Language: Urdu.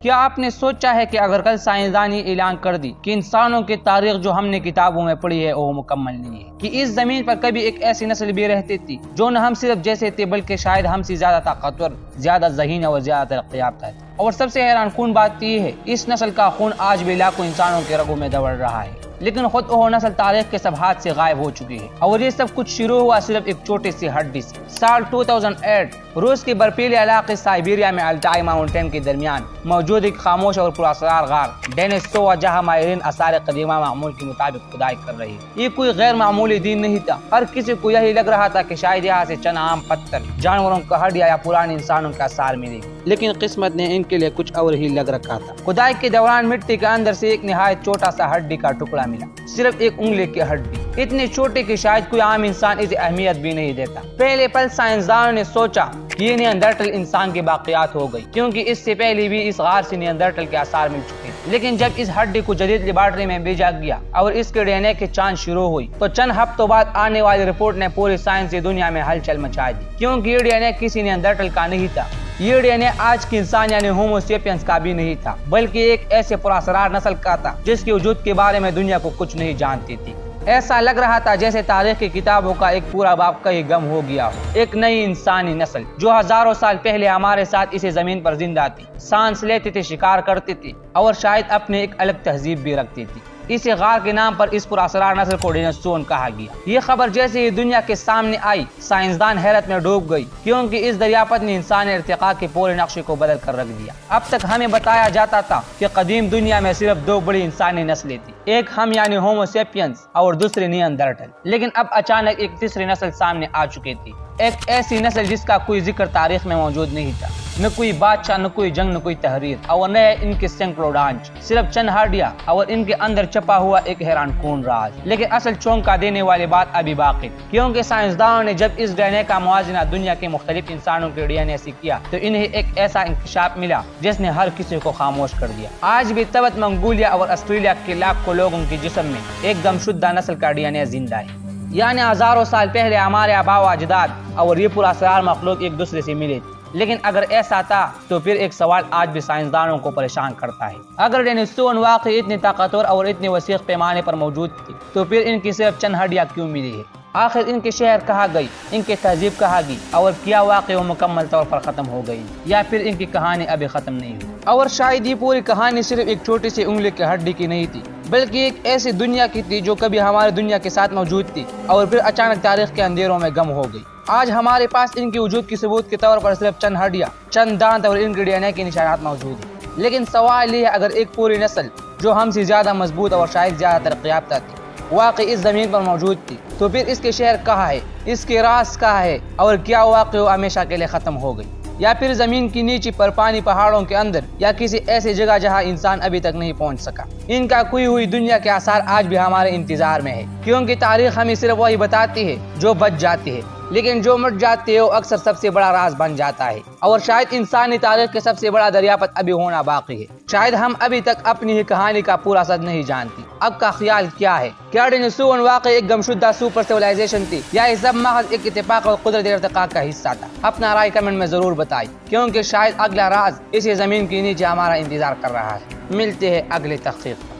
کیا آپ نے سوچا ہے کہ اگر کل سائنسدان یہ اعلان کر دی کہ انسانوں کی تاریخ جو ہم نے کتابوں میں پڑھی ہے وہ مکمل نہیں ہے، کہ اس زمین پر کبھی ایک ایسی نسل بھی رہتی تھی جو نہ ہم صرف جیسے تھے بلکہ شاید ہم سے زیادہ طاقتور، زیادہ ذہین اور زیادہ ترقی یافتہ تھے؟ اور سب سے حیران کن بات یہ ہے اس نسل کا خون آج بھی لاکھوں انسانوں کے رگوں میں دوڑ رہا ہے، لیکن خود وہ نسل تاریخ کے صفحات سے غائب ہو چکی ہے۔ اور یہ سب کچھ شروع ہوا صرف ایک چھوٹی سی ہڈی سے۔ سال 2008 روس کے برفیلے علاقے سائبیریا میں الٹائی ماؤنٹین کے درمیان موجود ایک خاموش اور پراسرار غار ڈینیسووا، جہاں ماہرین آثار قدیمہ معمول کے مطابق کھدائی کر رہی ہے۔ یہ کوئی غیر معمولی دن نہیں تھا، ہر کسی کو یہی لگ رہا تھا کہ شاید یہاں سے چند عام پتھر، جانوروں کا ہڈیا یا پرانے انسانوں کا آثار ملے گی، لیکن قسمت نے ان کے لیے کچھ اور ہی لگ رکھا تھا۔ کھدائی کے دوران مٹی کے اندر سے ایک نہایت چھوٹا سا ہڈی کا ٹکڑا ملا، صرف ایک انگلی کی ہڈی، اتنی چھوٹی کہ شاید کوئی عام انسان اسے اہمیت بھی نہیں دیتا۔ پہلے پل سائنسدانوں نے سوچا کہ یہ نیاندرٹل انسان کے باقیات ہو گئی، کیونکہ اس سے پہلے بھی اس غار سے نیاندرٹل کے آثار مل چکے ہیں۔ لیکن جب اس ہڈی کو جدید لیبارٹری میں بھیجا گیا اور اس کے ڈی این اے کی جانچ شروع ہوئی تو چند ہفتوں بعد آنے والی رپورٹ نے پوری سائنسی دنیا میں ہلچل مچا دی، کیونکہ یہ ڈی این اے کسی نیاندرٹل کا نہیں تھا۔ یہ ڈی این اے آج کے انسان یعنی ہومو سیپینس کا بھی نہیں تھا، بلکہ ایک ایسے پراسرار نسل کا تھا جس کے وجود کے بارے میں دنیا کو کچھ نہیں جانتی تھی۔ ایسا لگ رہا تھا جیسے تاریخ کی کتابوں کا ایک پورا باب کہیں گم ہو گیا ہو۔ ایک نئی انسانی نسل جو ہزاروں سال پہلے ہمارے ساتھ اسی زمین پر زندہ تھی، سانس لیتی تھی، شکار کرتی تھی اور شاید اپنے ایک الگ تہذیب بھی رکھتی تھی۔ اسی غار کے نام پر اس پراسرار نسل کو ڈینوسورن کہا گیا۔ یہ خبر جیسے ہی دنیا کے سامنے آئی، سائنسدان حیرت میں ڈوب گئی، کیونکہ اس دریافت نے انسانی ارتقاء کے پورے نقشے کو بدل کر رکھ دیا۔ اب تک ہمیں بتایا جاتا تھا کہ قدیم دنیا میں صرف دو بڑی انسانی نسلیں تھیں، ایک ہم یعنی ہومو سیپینس اور دوسری نیاندرٹل، لیکن اب اچانک ایک تیسری نسل سامنے آ چکی تھی، ایک ایسی نسل جس کا کوئی ذکر تاریخ میں موجود نہیں تھا، نہ کوئی بادشاہ، نہ کوئی جنگ، نہ کوئی تحریر، اور نہ ان کے سینکڑوں ڈانچ، صرف چند ہڈیاں اور ان کے اندر چھپا ہوا ایک حیران کن راز۔ لیکن اصل چونکا دینے والی بات ابھی باقی، کیونکہ سائنسدانوں نے جب اس ڈی این اے کا موازنہ دنیا کے مختلف انسانوں کے ڈی این اے سے کیا تو انہیں ایک ایسا انکشاف ملا جس نے ہر کسی کو خاموش کر دیا۔ آج بھی تبت، منگولیا اور آسٹریلیا کے لاکھوں لوگوں کے جسم میں ایک دم شدہ نسل کا ڈی این اے زندہ ہے، یعنی ہزاروں سال پہلے ہمارے آباء و اجداد اور یہ پراسرار مخلوق ایک دوسرے سے ملے تھے۔ لیکن اگر ایسا تھا تو پھر ایک سوال آج بھی سائنسدانوں کو پریشان کرتا ہے، اگر ڈینوسورن واقعی اتنی طاقتور اور اتنے وسیع پیمانے پر موجود تھی تو پھر ان کی صرف چند ہڈیاں کیوں ملی ہے؟ آخر ان کے شہر کہاں گئی، ان کی تہذیب کہاں گئی، اور کیا واقعی وہ مکمل طور پر ختم ہو گئی یا پھر ان کی کہانی ابھی ختم نہیں ہوئی؟ اور شاید یہ پوری کہانی صرف ایک چھوٹی سی انگلی کی ہڈی کی نہیں تھی، بلکہ ایک ایسی دنیا کی تھی جو کبھی ہماری دنیا کے ساتھ موجود تھی اور پھر اچانک تاریخ کے اندھیروں میں گم ہو گئی۔ آج ہمارے پاس ان کے وجود کی ثبوت کے طور پر صرف چند ہڈیاں، چند دانت اور ان کے ڈی این اے کے نشانات موجود ہیں، لیکن سوال یہ ہے اگر ایک پوری نسل جو ہم سے زیادہ مضبوط اور شاید زیادہ ترقی یافتہ تھی واقعی اس زمین پر موجود تھی تو پھر اس کے شہر کہاں ہے، اس کے راز کہاں ہے، اور کیا واقعی وہ ہمیشہ کے لیے ختم ہو گئی یا پھر زمین کی نیچے پر پانی، پہاڑوں کے اندر، یا کسی ایسی جگہ جہاں انسان ابھی تک نہیں پہنچ سکا؟ ان کا کھوئی ہوئی دنیا کے آثار آج بھی ہمارے انتظار میں ہے، کیونکہ تاریخ ہمیں صرف وہی بتاتی ہے جو بچ جاتی ہے، لیکن جو مٹ جاتی ہے وہ اکثر سب سے بڑا راز بن جاتا ہے۔ اور شاید انسانی تاریخ کے سب سے بڑا دریافت ابھی ہونا باقی ہے، شاید ہم ابھی تک اپنی ہی کہانی کا پورا سچ نہیں جانتی۔ اب کا خیال کیا ہے؟ کیا ڈینوسورن واقعی ایک گمشدہ سپر سیولائزیشن تھی یا یہ سب محض ایک اتفاق اور قدرتی ارتقاء کا حصہ تھا؟ اپنا رائے کمنٹ میں ضرور بتائیں، کیونکہ شاید اگلا راز اسی زمین کے نیچے ہمارا انتظار کر رہا ہے۔ ملتے ہیں اگلے تحقیق۔